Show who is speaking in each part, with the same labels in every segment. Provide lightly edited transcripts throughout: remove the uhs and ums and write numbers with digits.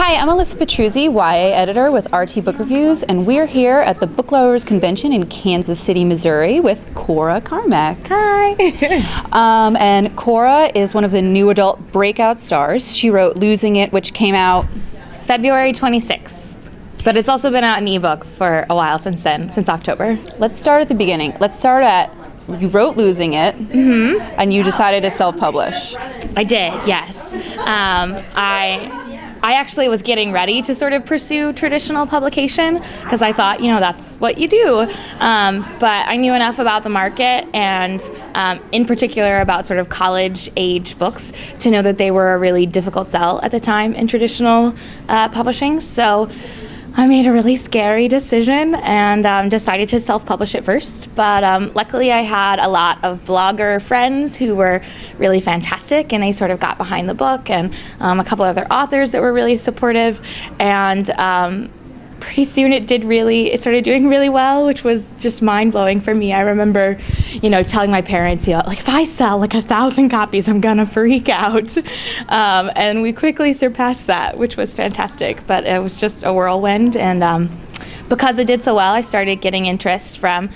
Speaker 1: Hi, I'm Alyssa Petruzzi, YA editor with RT Book Reviews, and we're here at the Booklovers Convention in Kansas City, Missouri with Cora Carmack.
Speaker 2: Hi.
Speaker 1: And Cora is one of the new adult breakout stars. She wrote Losing It, which came out
Speaker 2: February 26th. But it's also been out in ebook for a while since then, since October.
Speaker 1: Let's start at the beginning. Let's start at, you wrote Losing It, and you decided to self-publish.
Speaker 2: I did, yes. I actually was getting ready to sort of pursue traditional publication because I thought, that's what you do. But I knew enough about the market and in particular about sort of college age books to know that they were a really difficult sell at the time in traditional publishing. So I made a really scary decision and decided to self-publish it first. But luckily I had a lot of blogger friends who were really fantastic and they sort of got behind the book, and a couple other authors that were really supportive. And pretty soon it started doing really well, which was just mind-blowing for me. I remember, telling my parents, if I sell 1,000 copies, I'm gonna freak out. And we quickly surpassed that, which was fantastic. But it was just a whirlwind, and because it did so well, I started getting interest from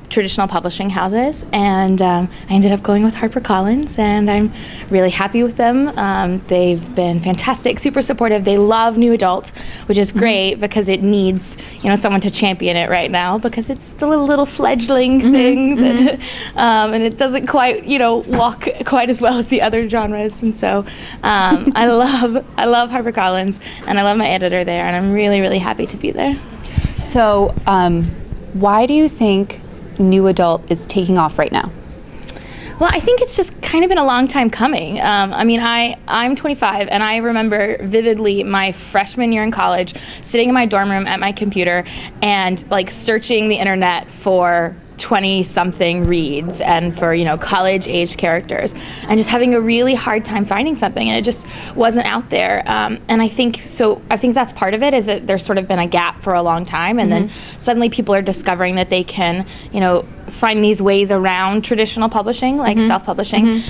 Speaker 2: traditional publishing houses, and I ended up going with HarperCollins, and I'm really happy with them. They've been fantastic, super supportive. They love new adult, which is great because it needs, someone to champion it right now because it's still a little fledgling thing that, and it doesn't quite, walk quite as well as the other genres. And so I love HarperCollins, and I love my editor there, and I'm really, really happy to be there.
Speaker 1: So, why do you think new adult is taking off right now?
Speaker 2: Well, I think it's just kind of been a long time coming. I'm 25, and I remember vividly my freshman year in college, sitting in my dorm room at my computer and searching the internet for 20-something reads and for, college-age characters, and just having a really hard time finding something, and it just wasn't out there. And I think that's part of it, is that there's sort of been a gap for a long time, and then suddenly people are discovering that they can, find these ways around traditional publishing, like self-publishing.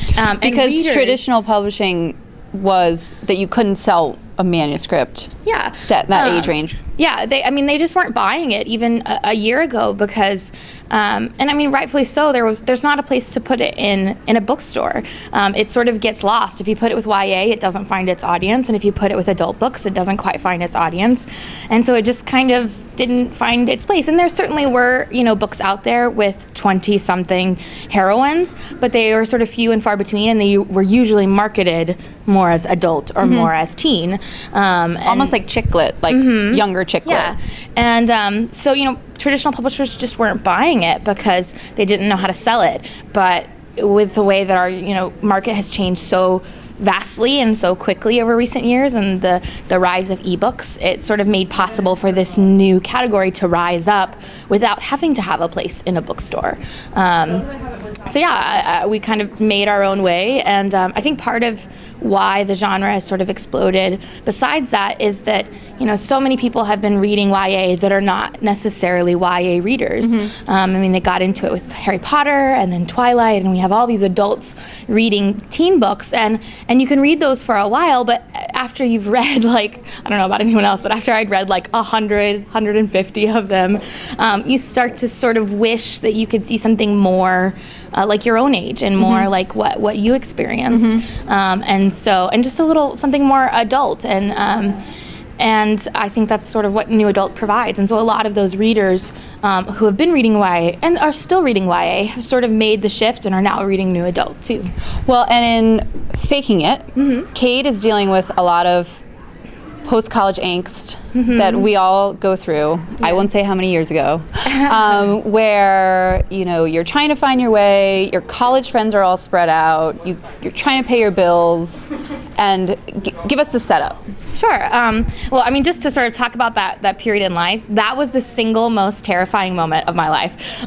Speaker 1: Because traditional publishing was that you couldn't sell a manuscript set in that age range.
Speaker 2: Yeah, they just weren't buying it even a year ago because, rightfully so. There's not a place to put it in a bookstore. It sort of gets lost. If you put it with YA, it doesn't find its audience, and if you put it with adult books, it doesn't quite find its audience, and so it just kind of didn't find its place. And there certainly were, books out there with 20-something heroines, but they were sort of few and far between, and they were usually marketed more as adult or more as teen.
Speaker 1: Almost like chick lit, younger chick lit.
Speaker 2: Yeah, and so traditional publishers just weren't buying it because they didn't know how to sell it. But with the way that our market has changed so vastly and so quickly over recent years, and the rise of ebooks, it sort of made possible for this new category to rise up without having to have a place in a bookstore. We kind of made our own way, and I think part of why the genre has sort of exploded besides that is that so many people have been reading YA that are not necessarily YA readers. They got into it with Harry Potter and then Twilight, and we have all these adults reading teen books, and you can read those for a while, but after you've read I don't know about anyone else, but after I'd read 100, 150 of them, you start to sort of wish that you could see something more like your own age and more like what you experienced, and just a little something more adult, and I think that's sort of what New Adult provides. And so a lot of those readers who have been reading YA and are still reading YA have sort of made the shift and are now reading New Adult too.
Speaker 1: Well, and in Faking It, Kate is dealing with a lot of post-college angst that we all go through. I won't say how many years ago, where you're trying to find your way, your college friends are all spread out, you're trying to pay your bills, and give us the setup.
Speaker 2: Sure. Just to sort of talk about that period in life, that was the single most terrifying moment of my life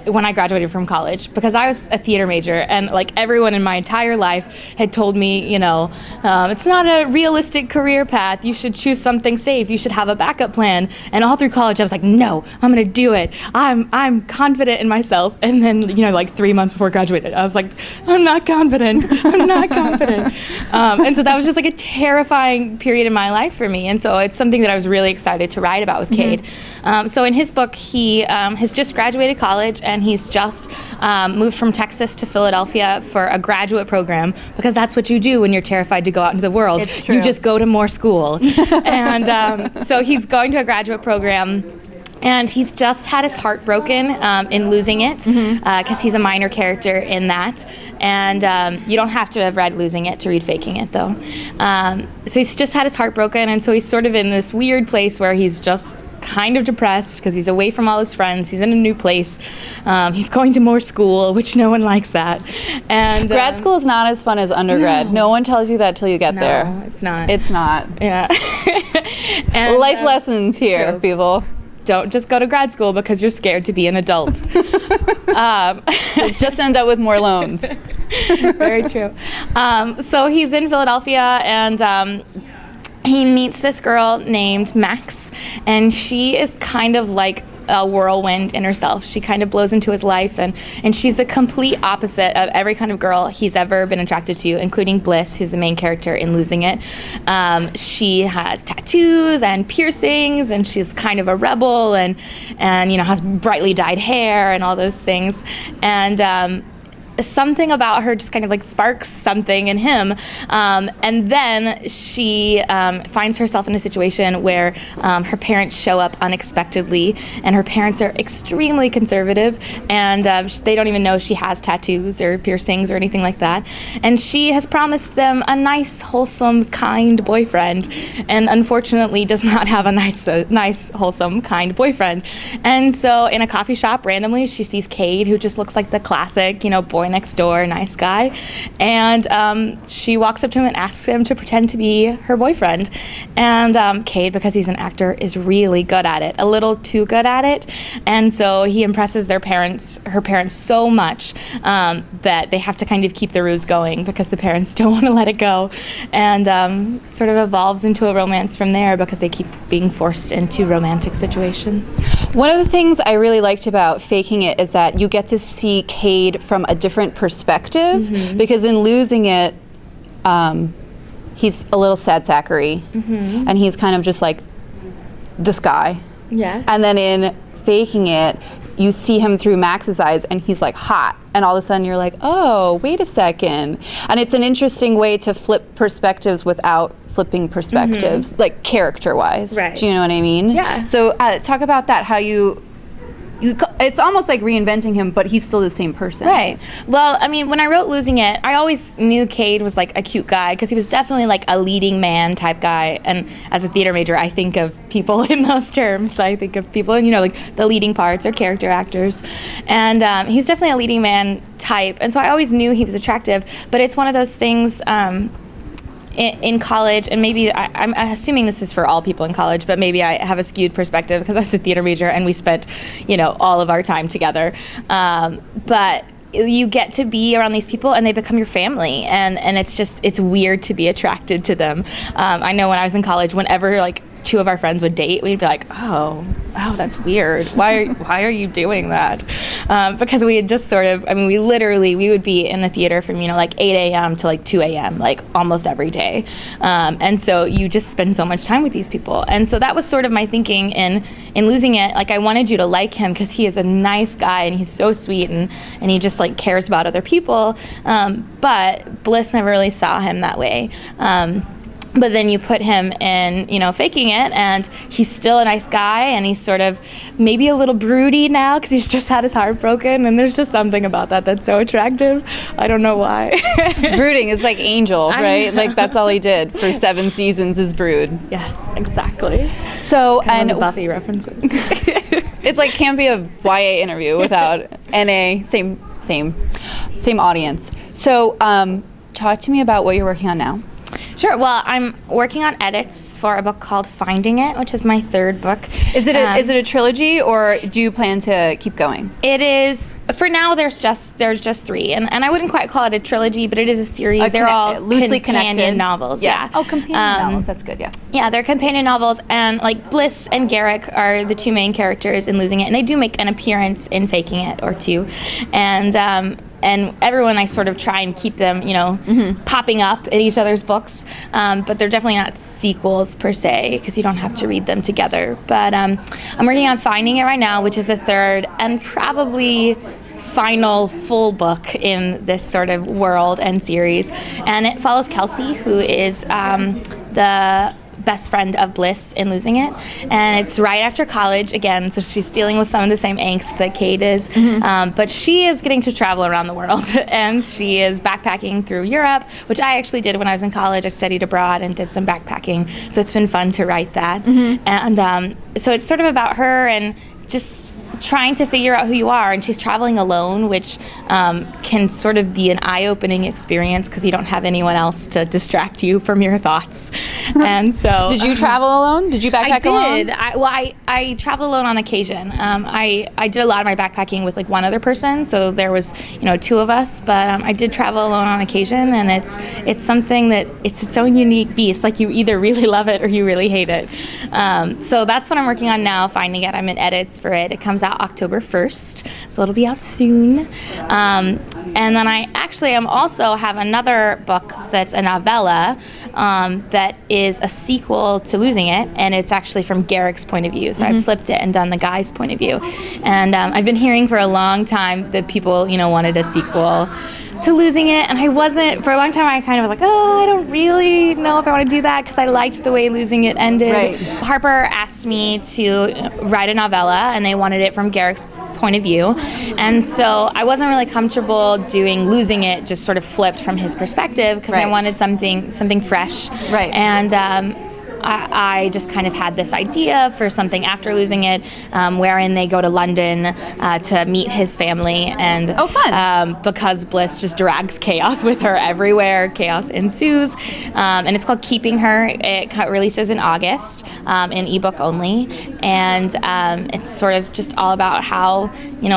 Speaker 2: when I graduated from college, because I was a theater major, and everyone in my entire life had told me, it's not a realistic career path. You should choose something safe. You should have a backup plan. And all through college, I was like, no, I'm going to do it. I'm confident in myself. And then, you know, like 3 months before graduating, I was like, I'm not confident. I'm not confident. And so that was just like a terrifying period in my life for me. And so it's something that I was really excited to write about with Cade. So in his book, he has just graduated college, and he's just moved from Texas to Philadelphia for a graduate program, because that's what you do when you're terrified to go out into the world.
Speaker 1: It's true.
Speaker 2: You just go to more school. And so he's going to a graduate program. And he's just had his heart broken in Losing It, because he's a minor character in that. And you don't have to have read Losing It to read Faking It, though. So he's just had his heart broken, and so he's sort of in this weird place where he's just kind of depressed because he's away from all his friends. He's in a new place. He's going to more school, which no one likes that. And
Speaker 1: grad school is not as fun as undergrad. No one tells you that till you get there.
Speaker 2: No, it's not.
Speaker 1: It's not.
Speaker 2: Yeah. And,
Speaker 1: life lessons here,
Speaker 2: true.
Speaker 1: people.
Speaker 2: Don't just go to grad school because you're scared to be an adult.
Speaker 1: Just end up with more loans.
Speaker 2: Very true. So he's in Philadelphia, and he meets this girl named Max, and she is kind of like a whirlwind in herself. She kind of blows into his life, and she's the complete opposite of every kind of girl he's ever been attracted to, including Bliss, who's the main character in Losing It. She has tattoos and piercings, and she's kind of a rebel, and you know, has brightly dyed hair and all those things. And something about her just kind of like sparks something in him, and then she finds herself in a situation where her parents show up unexpectedly, and her parents are extremely conservative, and they don't even know she has tattoos or piercings or anything like that, and she has promised them a nice, wholesome, kind boyfriend, and unfortunately does not have a nice, wholesome, kind boyfriend. And so in a coffee shop, randomly, she sees Cade, who just looks like the classic, you know, boy next door, nice guy, and she walks up to him and asks him to pretend to be her boyfriend. And Cade, because he's an actor, is really good at it, a little too good at it, and so he impresses her parents so much that they have to kind of keep the ruse going because the parents don't want to let it go, and sort of evolves into a romance from there because they keep being forced into romantic situations.
Speaker 1: One of the things I really liked about Faking It is that you get to see Cade from a different perspective, because in Losing It, he's a little sad sackery, and he's kind of just like this guy.
Speaker 2: Yeah.
Speaker 1: And then in Faking It, you see him through Max's eyes, and he's like hot, and all of a sudden you're like, oh, wait a second. And it's an interesting way to flip perspectives without flipping perspectives, like character-wise.
Speaker 2: Right.
Speaker 1: Do you know what I mean?
Speaker 2: Yeah.
Speaker 1: So talk about that, how you it's almost like reinventing him, but he's still the same person.
Speaker 2: Right. Well, I mean, when I wrote Losing It, I always knew Cade was like a cute guy because he was definitely like a leading man type guy. And as a theater major, I think of people in those terms. I think of people in, you know, like the leading parts or character actors. And he's definitely a leading man type. And so I always knew he was attractive. But it's one of those things in college, and maybe I'm assuming this is for all people in college, but maybe I have a skewed perspective because I was a theater major and we spent, you know, all of our time together. But you get to be around these people and they become your family, and it's weird to be attracted to them. I know when I was in college, whenever like two of our friends would date, we'd be like, oh, that's weird. Why are you doing that? Because we had just sort of, I mean, we would be in the theater from, you know, like 8 a.m. to like 2 a.m., like almost every day. And so you just spend so much time with these people. And so that was sort of my thinking in Losing It. Like, I wanted you to like him because he is a nice guy and he's so sweet and he just like cares about other people. But Bliss never really saw him that way. But then you put him in, you know, Faking It, and he's still a nice guy, and he's sort of maybe a little broody now because he's just had his heart broken, and there's just something about that that's so attractive. I don't know why.
Speaker 1: Brooding is like Angel, right? Like, that's all he did for 7 seasons is brood.
Speaker 2: Yes, exactly.
Speaker 1: So,
Speaker 2: kind of Buffy references.
Speaker 1: It's like, can't be a YA interview without NA, same audience. So, talk to me about what you're working on now.
Speaker 2: Sure. Well, I'm working on edits for a book called Finding It, which is my third book.
Speaker 1: Is it a trilogy, or do you plan to keep going?
Speaker 2: It is. For now, there's just 3, and I wouldn't quite call it a trilogy, but it is a series. They're all
Speaker 1: loosely
Speaker 2: companion
Speaker 1: connected
Speaker 2: novels. Yeah.
Speaker 1: Oh, companion novels. That's good. Yes.
Speaker 2: Yeah, they're companion novels, and like Bliss and Garrick are the 2 main characters in Losing It, and they do make an appearance in Faking It or 2, and everyone, I sort of try and keep them, popping up in each other's books, but they're definitely not sequels per se, because you don't have to read them together. But I'm working on Finding It right now, which is the 3rd and probably final full book in this sort of world and series, and it follows Kelsey, who is the best friend of Bliss in Losing It, and it's right after college again, so she's dealing with some of the same angst that Kate is, but she is getting to travel around the world, and she is backpacking through Europe, which I actually did when I was in college. I studied abroad and did some backpacking, so it's been fun to write that, and so it's sort of about her and just trying to figure out who you are, and she's traveling alone, which can sort of be an eye-opening experience because you don't have anyone else to distract you from your thoughts. And so,
Speaker 1: did you travel alone? Did you backpack alone?
Speaker 2: I traveled alone on occasion. I did a lot of my backpacking with like one other person, so there was 2 of us. But I did travel alone on occasion, and it's something that it's its own unique beast. Like you either really love it or you really hate it. So that's what I'm working on now. Finding It. I'm in edits for it. It comes out October 1st, so it'll be out soon. And then I actually also have another book that's a novella that is a sequel to Losing It, and it's actually from Garrick's point of view. So I've flipped it and done the guy's point of view. And I've been hearing for a long time that people, wanted a sequel to Losing It, and I wasn't. For a long time I kind of was like, I don't really know if I want to do that, because I liked the way Losing It ended.
Speaker 1: Right.
Speaker 2: Harper asked me to write a novella, and they wanted it from Garrick's point of view, and so I wasn't really comfortable doing Losing It just sort of flipped from his perspective, because I wanted something fresh.
Speaker 1: Right.
Speaker 2: And I just kind of had this idea for something after Losing It, wherein they go to London to meet his family, and
Speaker 1: fun.
Speaker 2: Because Bliss just drags chaos with her everywhere, chaos ensues, and it's called Keeping Her. It releases in August, in ebook only, and it's sort of just all about how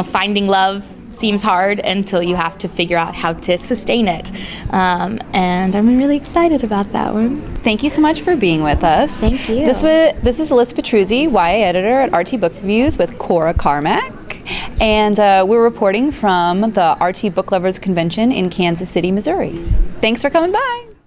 Speaker 2: finding love seems hard until you have to figure out how to sustain it. And I'm really excited about that one.
Speaker 1: Thank you so much for being with us.
Speaker 2: Thank you.
Speaker 1: This is Alyssa Petruzzi, YA editor at RT Book Reviews with Cora Carmack. And we're reporting from the RT Booklovers Convention in Kansas City, Missouri. Thanks for coming by.